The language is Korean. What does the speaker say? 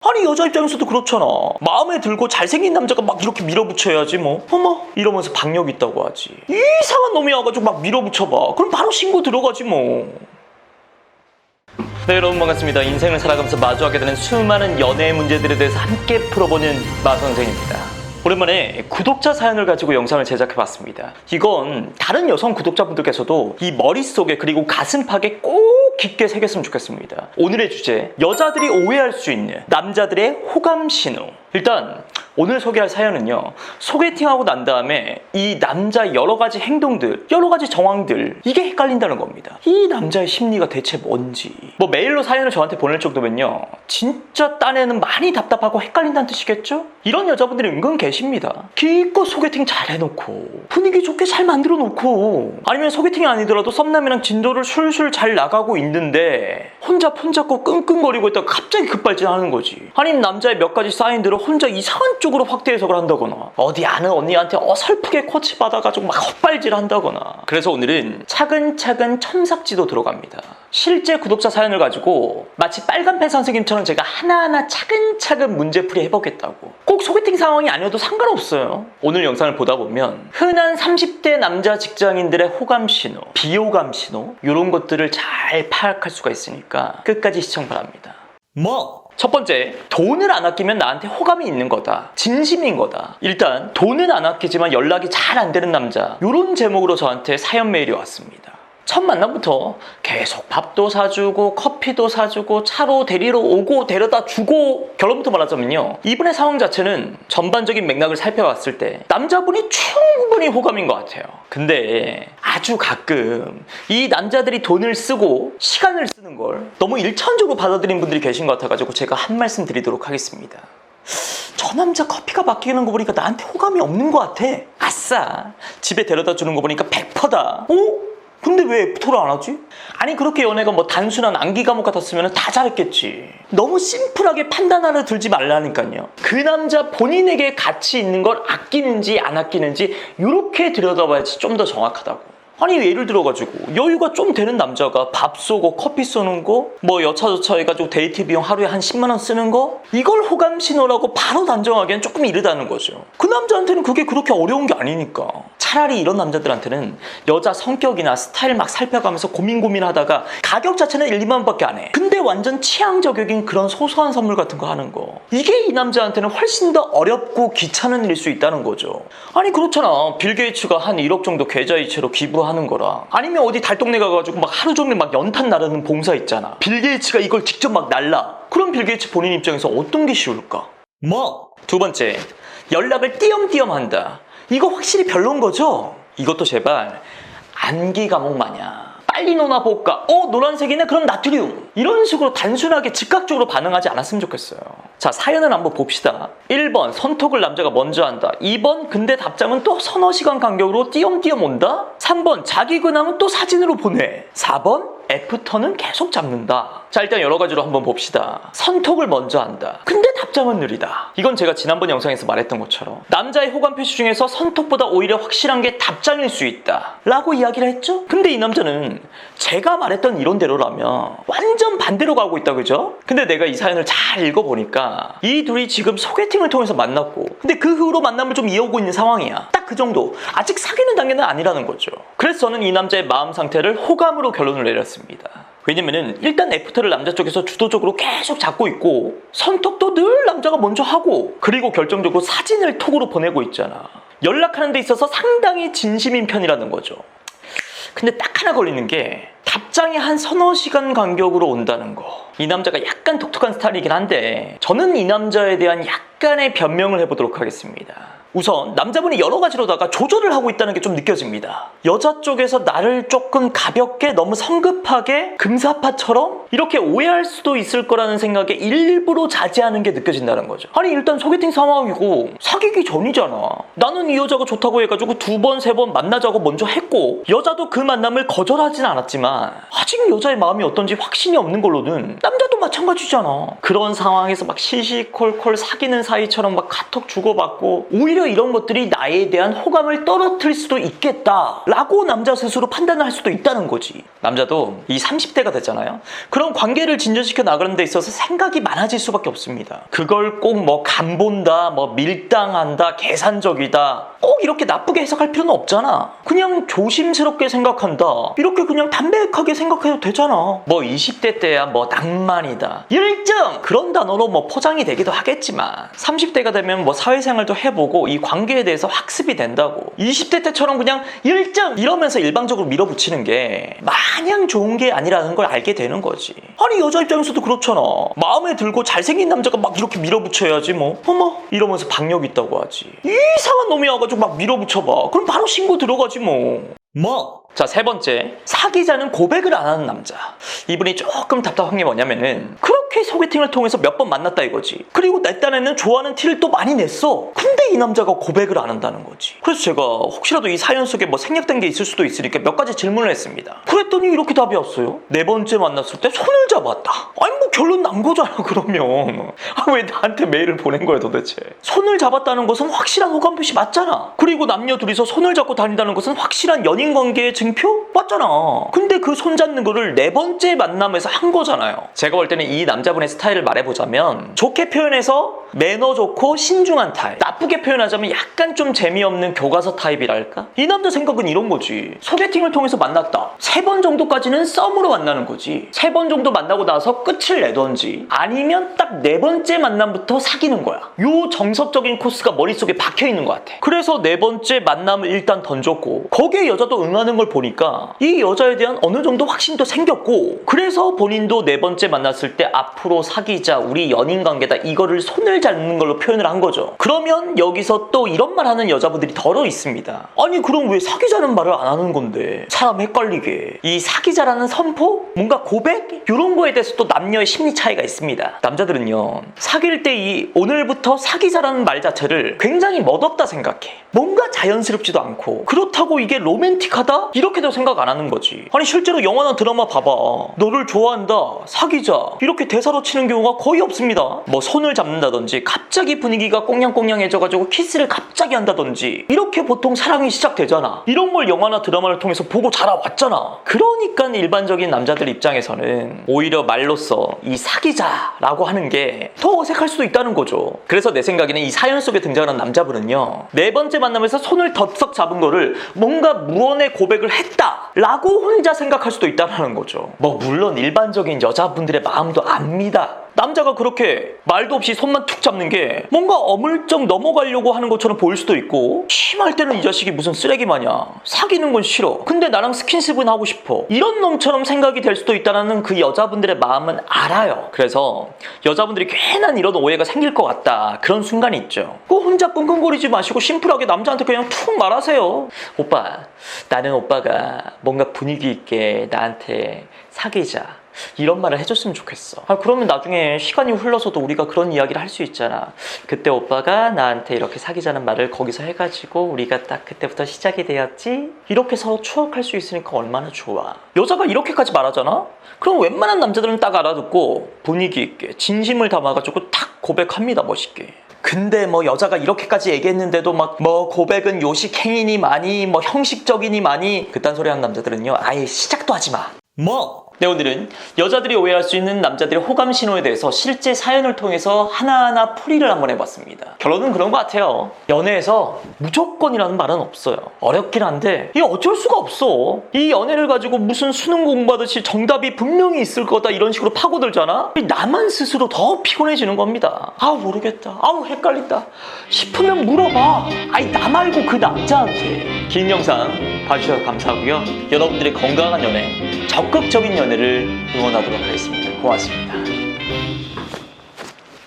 아니 여자 입장에서도 그렇잖아. 마음에 들고 잘생긴 남자가 막 이렇게 밀어붙여야지 뭐. 어머 이러면서 박력 있다고 하지. 이상한 놈이 와가지고 막 밀어붙여봐. 그럼 바로 신고 들어가지 뭐. 네, 여러분 반갑습니다. 인생을 살아가면서 마주하게 되는 수많은 연애의 문제들에 대해서 함께 풀어보는 마선생입니다. 오랜만에 구독자 사연을 가지고 영상을 제작해봤습니다. 이건 다른 여성 구독자분들께서도 이 머릿속에 그리고 가슴팍에 꼭 깊게 새겼으면 좋겠습니다. 오늘의 주제, 여자들이 오해할 수 있는 남자들의 호감 신호. 일단 오늘 소개할 사연은요, 소개팅하고 난 다음에 이 남자 여러 가지 행동들, 여러 가지 정황들, 이게 헷갈린다는 겁니다. 이 남자의 심리가 대체 뭔지. 뭐 메일로 사연을 저한테 보낼 정도면요, 진짜 딴에는 많이 답답하고 헷갈린다는 뜻이겠죠? 이런 여자분들이 은근 계십니다. 기껏 소개팅 잘 해놓고 분위기 좋게 잘 만들어 놓고, 아니면 소개팅이 아니더라도 썸남이랑 진도를 술술 잘 나가고 있는데 혼자 폰 잡고 끙끙거리고 있다가 갑자기 급발진하는 거지. 아니면 남자의 몇 가지 사인들을 혼자 이상한 쪽으로 확대 해석을 한다거나, 어디 아는 언니한테 어설프게 코치 받아가지고 막 헛발질 한다거나. 그래서 오늘은 차근차근 첨삭지도 들어갑니다. 실제 구독자 사연을 가지고 마치 빨간펜 선생님처럼 제가 하나하나 차근차근 문제풀이 해보겠다고. 꼭 소개팅 상황이 아니어도 상관없어요. 오늘 영상을 보다 보면 흔한 30대 남자 직장인들의 호감 신호, 비호감 신호, 이런 것들을 잘 파악할 수가 있으니까 끝까지 시청 바랍니다. 첫 번째, 돈을 안 아끼면 나한테 호감이 있는 거다, 진심인 거다. 일단 돈은 안 아끼지만 연락이 잘 안 되는 남자, 이런 제목으로 저한테 사연 메일이 왔습니다. 첫 만남부터 계속 밥도 사주고 커피도 사주고 차로 데리러 오고 데려다 주고, 결론부터 말하자면요, 이분의 상황 자체는 전반적인 맥락을 살펴봤을 때 남자분이 충분히 호감인 것 같아요. 근데 아주 가끔 이 남자들이 돈을 쓰고 시간을 쓰는 걸 너무 일차원적으로 받아들이는 분들이 계신 것 같아가지고 제가 한 말씀 드리도록 하겠습니다. 저 남자 커피가 바뀌는 거 보니까 나한테 호감이 없는 것 같아. 아싸, 집에 데려다 주는 거 보니까 100%다. 어? 근데 왜 애프터를 안 하지? 아니 그렇게 연애가 뭐 단순한 암기 과목 같았으면 다 잘했겠지. 너무 심플하게 판단하려 들지 말라니까요. 그 남자 본인에게 가치 있는 걸 아끼는지 안 아끼는지 이렇게 들여다봐야지 좀 더 정확하다고. 아니 예를 들어가지고 여유가 좀 되는 남자가 밥 쏘고 커피 쏘는 거, 뭐 여차저차 해가지고 데이트 비용 하루에 한 10만 원 쓰는 거, 이걸 호감 신호라고 바로 단정하기엔 조금 이르다는 거죠. 그 남자한테는 그게 그렇게 어려운 게 아니니까. 차라리 이런 남자들한테는 여자 성격이나 스타일 막 살펴가면서 고민하다가 가격 자체는 1, 2만 원밖에 안 해. 근데 완전 취향 저격인 그런 소소한 선물 같은 거 하는 거, 이게 이 남자한테는 훨씬 더 어렵고 귀찮은 일일 수 있다는 거죠. 아니 그렇잖아, 빌 게이츠가 한 1억 정도 계좌이체로 기부하는 거라, 아니면 어디 달동네 가가지고 막 하루 종일 막 연탄 나르는 봉사 있잖아. 빌 게이츠가 이걸 직접 막 날라. 그럼 빌 게이츠 본인 입장에서 어떤 게 쉬울까? 두 번째, 연락을 띄엄띄엄 한다. 이거 확실히 별론 거죠? 이것도 제발 암기 과목 마냥 빨리 노나 볼까? 노란색이네? 그럼 나트륨. 이런 식으로 단순하게 즉각적으로 반응하지 않았으면 좋겠어요. 자, 사연을 한번 봅시다. 1번, 선톡을 남자가 먼저 한다. 2번, 근데 답장은 또 서너 시간 간격으로 띄엄띄엄 온다. 3번, 자기 근황은 또 사진으로 보내. 4번, 애프터는 계속 잡는다. 자, 일단 여러 가지로 한번 봅시다. 선톡을 먼저 한다. 근데 답장은 느리다. 이건 제가 지난번 영상에서 말했던 것처럼 남자의 호감 표시 중에서 선톡보다 오히려 확실한 게 답장일 수 있다 라고 이야기를 했죠? 근데 이 남자는 제가 말했던 이론대로라면 완전 반대로 가고 있다, 그죠? 근데 내가 이 사연을 잘 읽어보니까 이 둘이 지금 소개팅을 통해서 만났고, 근데 그 후로 만남을 좀 이어오고 있는 상황이야. 딱 그 정도. 아직 사귀는 단계는 아니라는 거죠. 그래서 저는 이 남자의 마음 상태를 호감으로 결론을 내렸습니다. 왜냐면은 일단 애프터를 남자 쪽에서 주도적으로 계속 잡고 있고, 선톡도 늘 남자가 먼저 하고, 그리고 결정적으로 사진을 톡으로 보내고 있잖아. 연락하는 데 있어서 상당히 진심인 편이라는 거죠. 근데 딱 하나 걸리는 게 답장이 한 서너 시간 간격으로 온다는 거. 이 남자가 약간 독특한 스타일이긴 한데 저는 이 남자에 대한 약간의 변명을 해보도록 하겠습니다. 우선 남자분이 여러 가지로다가 조절을 하고 있다는 게 좀 느껴집니다. 여자 쪽에서 나를 조금 가볍게, 너무 성급하게 금사파처럼 이렇게 오해할 수도 있을 거라는 생각에 일부러 자제하는 게 느껴진다는 거죠. 아니 일단 소개팅 상황이고 사귀기 전이잖아. 나는 이 여자가 좋다고 해가지고 2번, 3번 만나자고 먼저 했고, 여자도 그 만남을 거절하진 않았지만 아직 여자의 마음이 어떤지 확신이 없는 걸로는 남자도 마찬가지잖아. 그런 상황에서 막 시시콜콜 사귀는 사이처럼 막 카톡 주고받고, 오히려 오히려 이런 것들이 나에 대한 호감을 떨어뜨릴 수도 있겠다 라고 남자 스스로 판단을 할 수도 있다는 거지. 남자도 이 30대가 됐잖아요. 그런 관계를 진전시켜 나가는 데 있어서 생각이 많아질 수밖에 없습니다. 그걸 꼭 뭐 간본다, 뭐 밀당한다, 계산적이다 꼭 이렇게 나쁘게 해석할 필요는 없잖아. 그냥 조심스럽게 생각한다, 이렇게 그냥 담백하게 생각해도 되잖아. 뭐 20대 때야 뭐 낭만이다, 열정 그런 단어로 뭐 포장이 되기도 하겠지만 30대가 되면 뭐 사회생활도 해보고 이 관계에 대해서 학습이 된다고 20대 때처럼 그냥 열정 이러면서 일방적으로 밀어붙이는 게 마냥 좋은 게 아니라는 걸 알게 되는 거지. 아니 여자 입장에서도 그렇잖아. 마음에 들고 잘생긴 남자가 막 이렇게 밀어붙여야지 뭐 어머 이러면서 박력 있다고 하지. 이상한 놈이 와가지고 막 밀어붙여봐. 그럼 바로 신고 들어가지 뭐. 자, 세 번째, 사귀자는 고백을 안 하는 남자. 이분이 조금 답답한 게 뭐냐면은 그렇게 소개팅을 통해서 몇 번 만났다 이거지. 그리고 내 딴에는 좋아하는 티를 또 많이 냈어. 근데 이 남자가 고백을 안 한다는 거지. 그래서 제가 혹시라도 이 사연 속에 뭐 생략된 게 있을 수도 있으니까 몇 가지 질문을 했습니다. 그랬더니 이렇게 답이 왔어요. 네 번째 만났을 때 손을 잡았다. 아니 뭐 결론 난 거잖아 그러면. 왜 나한테 메일을 보낸 거야 도대체. 손을 잡았다는 것은 확실한 호감 표시 맞잖아. 그리고 남녀 둘이서 손을 잡고 다닌다는 것은 확실한 연인 관계의 증표? 맞잖아. 근데 그 손 잡는 거를 네 번째 만남에서 한 거잖아요. 제가 볼 때는 이 남자분의 스타일을 말해보자면 좋게 표현해서 매너 좋고 신중한 타입, 나쁘게 표현하자면 약간 좀 재미없는 교과서 타입이랄까? 이 남자 생각은 이런 거지. 소개팅을 통해서 만났다. 3번 정도까지는 썸으로 만나는 거지. 3번 정도 만나고 나서 끝을 내던지 아니면 딱 네 번째 만남부터 사귀는 거야. 요 정석적인 코스가 머릿속에 박혀있는 것 같아. 그래서 네 번째 만남을 일단 던졌고 거기에 여자도 응하는 걸 보니까 이 여자에 대한 어느 정도 확신도 생겼고 그래서 본인도 네 번째 만났을 때 앞으로 사귀자, 우리 연인 관계다 이거를 손을 잡는 걸로 표현을 한 거죠. 그러면 여기서 또 이런 말 하는 여자분들이 더러 있습니다. 아니 그럼 왜 사귀자는 말을 안 하는 건데 사람 헷갈리게. 이 사귀자라는 선포? 뭔가 고백? 이런 거에 대해서 또 남녀의 심리 차이가 있습니다. 남자들은요 사귈 때 이 오늘부터 사귀자라는 말 자체를 굉장히 멋없다 생각해. 뭔가 자연스럽지도 않고 그렇다고 이게 로맨틱하다? 이렇게도 생각 안 하는 거지. 아니 실제로 영화나 드라마 봐봐. 너를 좋아한다, 사귀자 이렇게 대사로 치는 경우가 거의 없습니다. 뭐 손을 잡는다든지 갑자기 분위기가 꽁냥꽁냥해져가지고 키스를 갑자기 한다든지 이렇게 보통 사랑이 시작되잖아. 이런 걸 영화나 드라마를 통해서 보고 자라왔잖아. 그러니까 일반적인 남자들 입장에서는 오히려 말로써 이 사귀자라고 하는 게 더 어색할 수도 있다는 거죠. 그래서 내 생각에는 이 사연 속에 등장하는 남자분은요 네 번째 만남에서 손을 덥석 잡은 거를 뭔가 무언의 고백을 했다라고 혼자 생각할 수도 있다는 거죠. 뭐 물론 일반적인 여자분들의 마음도 압니다. 남자가 그렇게 말도 없이 손만 툭 잡는 게 뭔가 어물쩍 넘어가려고 하는 것처럼 보일 수도 있고 심할 때는 이 자식이 무슨 쓰레기 마냥 사귀는 건 싫어 근데 나랑 스킨십은 하고 싶어 이런 놈처럼 생각이 될 수도 있다는 그 여자분들의 마음은 알아요. 그래서 여자분들이 괜한 이런 오해가 생길 것 같다 그런 순간이 있죠. 꼭 혼자 끙끙거리지 마시고 심플하게 남자한테 그냥 툭 말하세요. 오빠 나는 오빠가 뭔가 분위기 있게 나한테 사귀자 이런 말을 해줬으면 좋겠어. 그러면 나중에 시간이 흘러서도 우리가 그런 이야기를 할 수 있잖아. 그때 오빠가 나한테 이렇게 사귀자는 말을 거기서 해가지고 우리가 딱 그때부터 시작이 되었지? 이렇게 서로 추억할 수 있으니까 얼마나 좋아. 여자가 이렇게까지 말하잖아? 그럼 웬만한 남자들은 딱 알아듣고 분위기 있게 진심을 담아가지고 탁 고백합니다. 멋있게. 근데 뭐 여자가 이렇게까지 얘기했는데도 막 뭐 고백은 요식행위니 많이 뭐 형식적이니 많이 그딴 소리 하는 남자들은요 아예 시작도 하지 마. 네, 오늘은 여자들이 오해할 수 있는 남자들의 호감 신호에 대해서 실제 사연을 통해서 하나하나 풀이를 한번 해봤습니다. 결론은 그런 것 같아요. 연애에서 무조건이라는 말은 없어요. 어렵긴 한데 이게 어쩔 수가 없어. 이 연애를 가지고 무슨 수능 공부하듯이 정답이 분명히 있을 거다 이런 식으로 파고들잖아? 나만 스스로 더 피곤해지는 겁니다. 모르겠다. 헷갈린다 싶으면 물어봐. 나 말고 그 남자한테. 긴 영상 봐주셔서 감사하고요. 여러분들의 건강한 연애, 적극적인 연애를 응원하도록 하겠습니다. 고맙습니다.